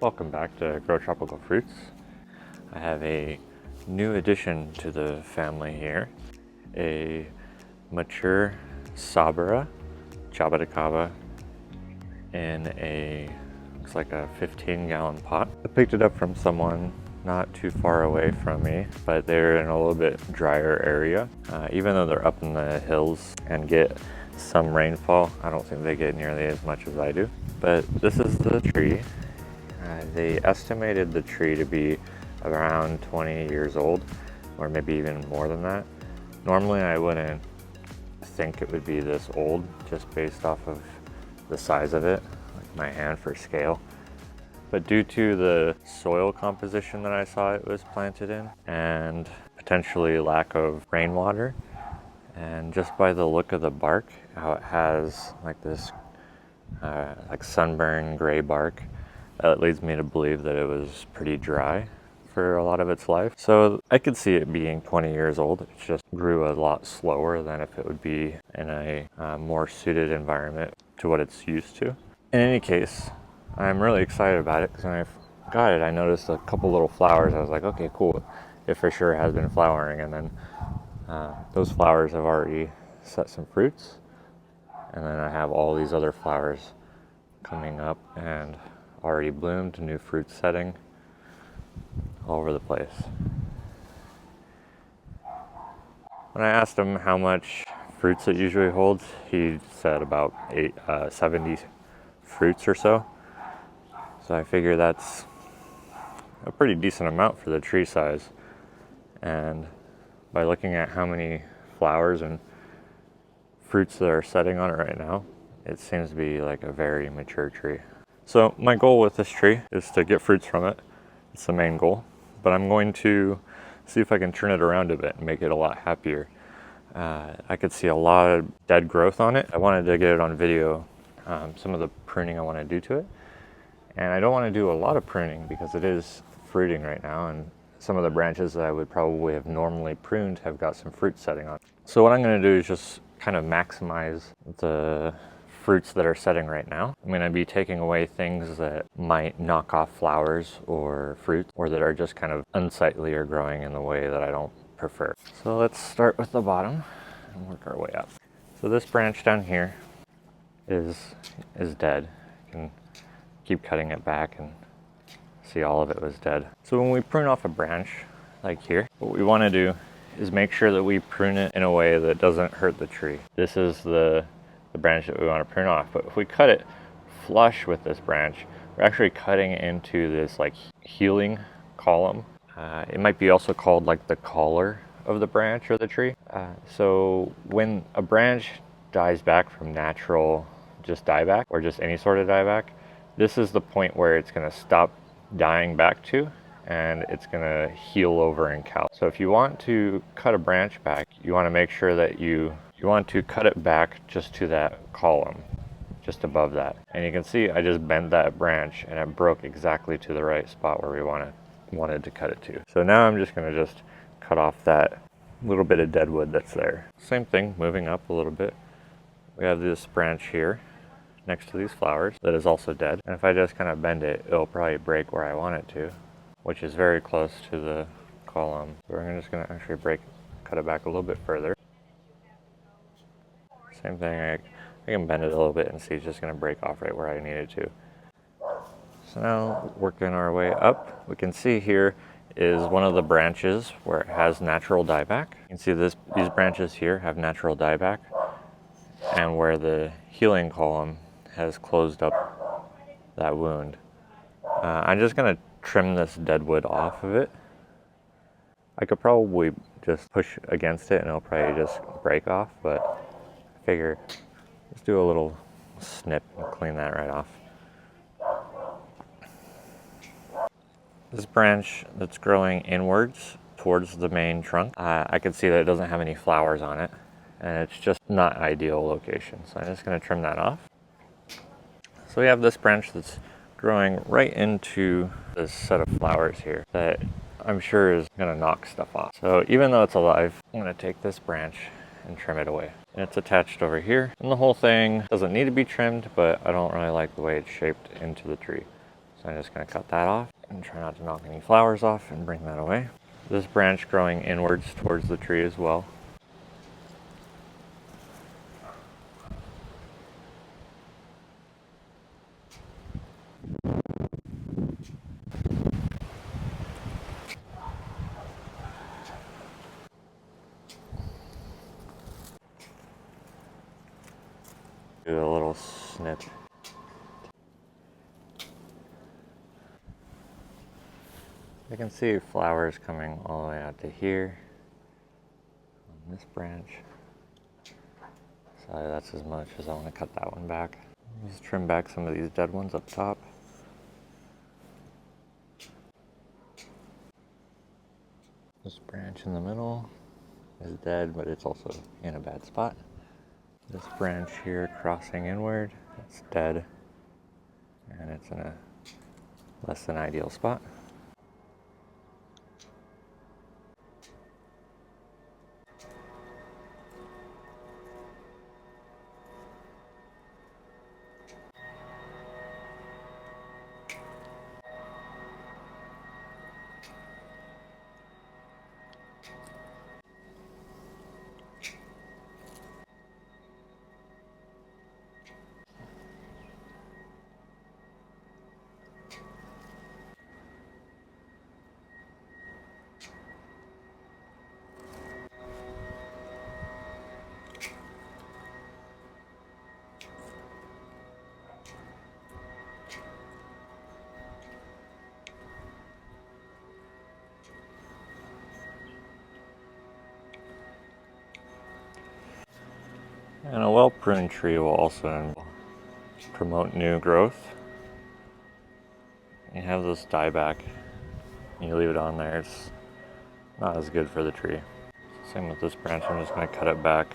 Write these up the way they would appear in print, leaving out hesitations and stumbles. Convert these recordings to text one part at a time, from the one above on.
Welcome back to Grow Tropical Fruits. I have a new addition to the family here, a mature Sabara, Jaboticaba in a, looks like a 15-gallon pot. I picked it up from someone not too far away from me, but they're in a little bit drier area. Even though they're up in the hills and get some rainfall, I don't think they get nearly as much as I do. But this is the tree. They estimated the tree to be around 20 years old, or maybe even more than that. Normally I wouldn't think it would be this old, just based off of the size of it, like my hand for scale. But due to the soil composition that I saw it was planted in, and potentially lack of rainwater, and just by the look of the bark, how it has like this like sunburn gray bark, that leads me to believe that it was pretty dry for a lot of its life. So I could see it being 20 years old. It just grew a lot slower than if it would be in a more suited environment to what it's used to. In any case, I'm really excited about it because when I got it, I noticed a couple little flowers. I was like, okay, cool. It for sure has been flowering. And then those flowers have already set some fruits. And then I have all these other flowers coming up and already bloomed, new fruit setting all over the place. When I asked him how much fruits it usually holds, he said about 70 fruits or so. So I figure that's a pretty decent amount for the tree size. And by looking at how many flowers and fruits that are setting on it right now, it seems to be like a very mature tree. So my goal with this tree is to get fruits from it. It's the main goal, but I'm going to see if I can turn it around a bit and make it a lot happier. I could see a lot of dead growth on it. I wanted to get it on video, some of the pruning I want to do to it. And I don't want to do a lot of pruning because it is fruiting right now, and some of the branches that I would probably have normally pruned have got some fruit setting on. So what I'm going to do is just kind of maximize the fruits that are setting right now. I'm going to be taking away things that might knock off flowers or fruit, or that are just kind of unsightly or growing in the way that I don't prefer. So let's start with the bottom and work our way up. So this branch down here is dead. You can keep cutting it back and see all of it was dead. So when we prune off a branch like here, what we want to do is make sure that we prune it in a way that doesn't hurt the tree. This is the branch that we want to prune off, but if we cut it flush with this branch, we're actually cutting into this like healing column. It might be also called like the collar of the branch or the tree. So when a branch dies back from natural just dieback, or just any sort of dieback, this is the point where it's going to stop dying back to, and it's going to heal over and calc. So if you want to cut a branch back, you want to make sure that you want to cut it back just to that column, just above that. And you can see I just bent that branch and it broke exactly to the right spot where we wanted to cut it to. So now I'm just going to just cut off that little bit of dead wood that's there. Same thing, moving up a little bit. We have this branch here next to these flowers that is also dead. And if I just kind of bend it, it'll probably break where I want it to, which is very close to the column. So we're just going to actually cut it back a little bit further. Same thing, I can bend it a little bit and see it's just going to break off right where I need it to. So now working our way up, we can see here is one of the branches where it has natural dieback. You can see these branches here have natural dieback, and where the healing column has closed up that wound. I'm just going to trim this dead wood off of it. I could probably just push against it and it'll probably just break off, but I figure let's do a little snip and clean that right off. This branch that's growing inwards towards the main trunk, I can see that it doesn't have any flowers on it, and it's just not ideal location. So I'm just going to trim that off. So we have this branch that's growing right into this set of flowers here that I'm sure is going to knock stuff off. So even though it's alive, I'm going to take this branch and trim it away. And it's attached over here. And the whole thing doesn't need to be trimmed, but I don't really like the way it's shaped into the tree. So I'm just going to cut that off and try not to knock any flowers off and bring that away. This branch growing inwards towards the tree as well. Do a little snip. I can see flowers coming all the way out to here on this branch. So that's as much as I want to cut that one back. Just trim back some of these dead ones up top. This branch in the middle is dead, but it's also in a bad spot. This branch here crossing inward, it's dead, and it's in a less than ideal spot. And a well-pruned tree will also promote new growth. You have this dieback, you leave it on there, it's not as good for the tree. Same with this branch, I'm just going to cut it back.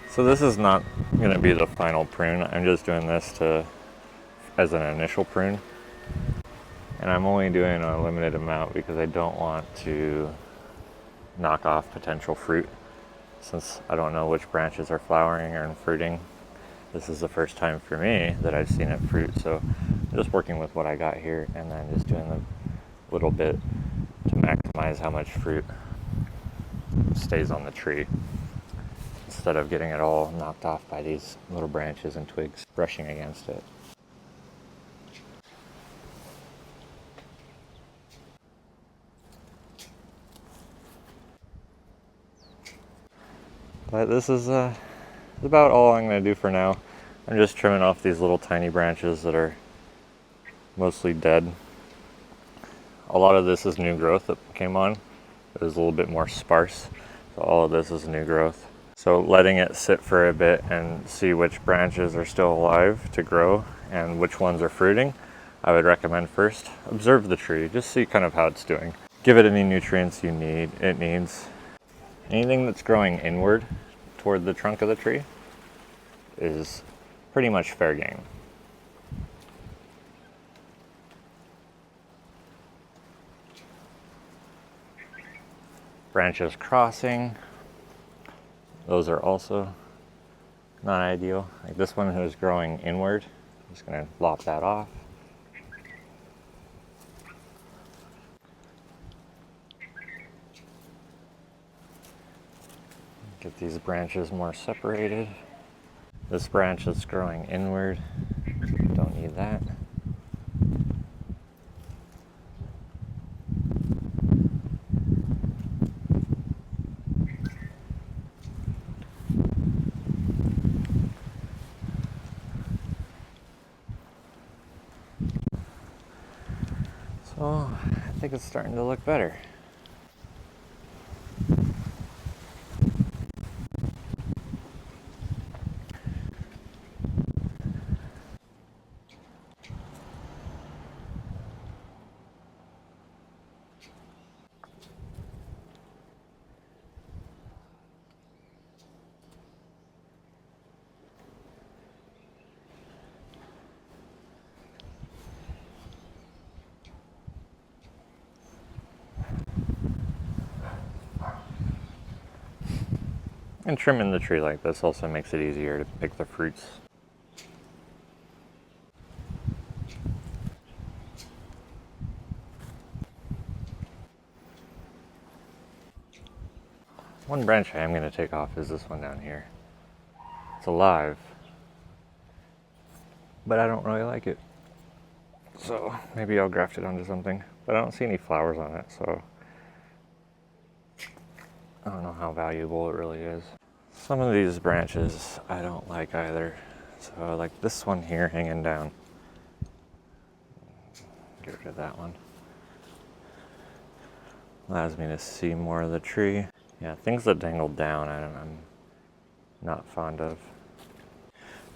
So this is not going to be the final prune. I'm just doing this as an initial prune. And I'm only doing a limited amount because I don't want to knock off potential fruit. Since I don't know which branches are flowering or fruiting, this is the first time for me that I've seen it fruit. So I'm just working with what I got here and then just doing a little bit to maximize how much fruit stays on the tree, instead of getting it all knocked off by these little branches and twigs brushing against it. But this is about all I'm going to do for now. I'm just trimming off these little tiny branches that are mostly dead. A lot of this is new growth that came on. It was a little bit more sparse, so all of this is new growth. So letting it sit for a bit and see which branches are still alive to grow and which ones are fruiting, I would recommend first observe the tree, just see kind of how it's doing. Give it any nutrients it needs. Anything that's growing inward toward the trunk of the tree is pretty much fair game. Branches crossing, those are also not ideal. Like this one who's growing inward, I'm just going to lop that off. Get these branches more separated. This branch that's growing inward, don't need that. So I think it's starting to look better. And trimming the tree like this also makes it easier to pick the fruits. One branch I am going to take off is this one down here. It's alive, but I don't really like it. So maybe I'll graft it onto something, but I don't see any flowers on it, so I don't know how valuable it really is. Some of these branches I don't like either. So like this one here hanging down. Get rid of that one. Allows me to see more of the tree. Yeah, things that dangle down I'm not fond of.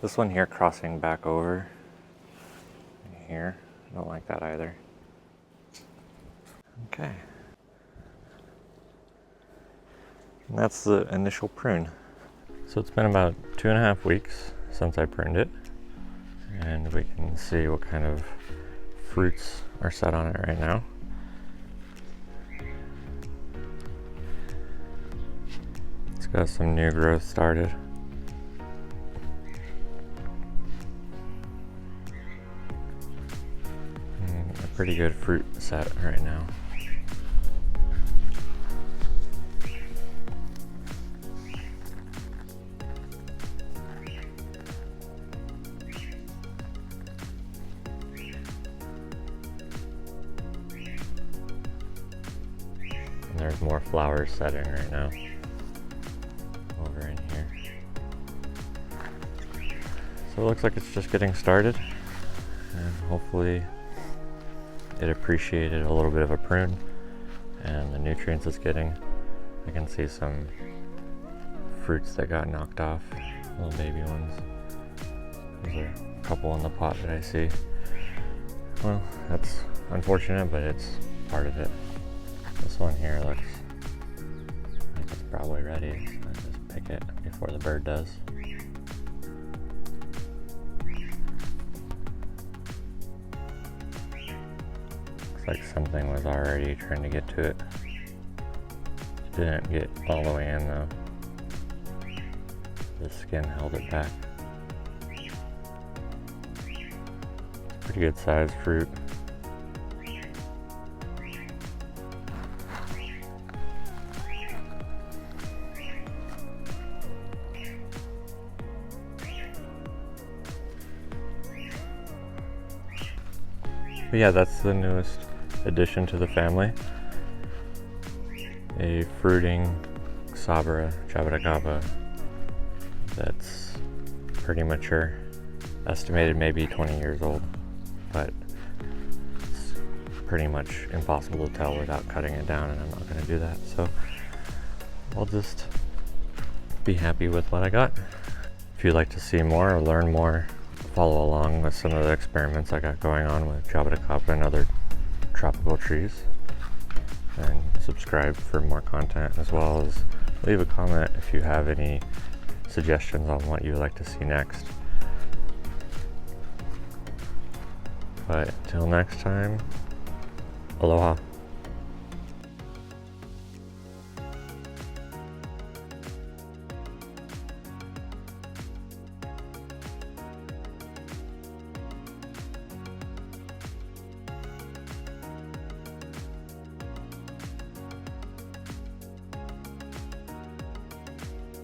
This one here crossing back over here, I don't like that either. Okay. And that's the initial prune. So it's been about 2.5 weeks since I pruned it, and we can see what kind of fruits are set on it right now. It's got some new growth started. And a pretty good fruit set right now. And there's more flowers setting right now over in here. So it looks like it's just getting started, and hopefully it appreciated a little bit of a prune and the nutrients it's getting. I can see some fruits that got knocked off, little baby ones. There's a couple in the pot that I see. Well, that's unfortunate, but it's part of it. This one here looks like it's probably ready. So I just pick it before the bird does. Looks like something was already trying to get to it. Didn't get all the way in though. The skin held it back. Pretty good sized fruit. But yeah, that's the newest addition to the family. A fruiting Sabara, Jaboticaba that's pretty mature. Estimated maybe 20 years old, but it's pretty much impossible to tell without cutting it down, and I'm not going to do that. So I'll just be happy with what I got. If you'd like to see more or learn more, follow along with some of the experiments I got going on with Jaboticaba and other tropical trees, and subscribe for more content, as well as leave a comment if you have any suggestions on what you would like to see next. But until next time, aloha.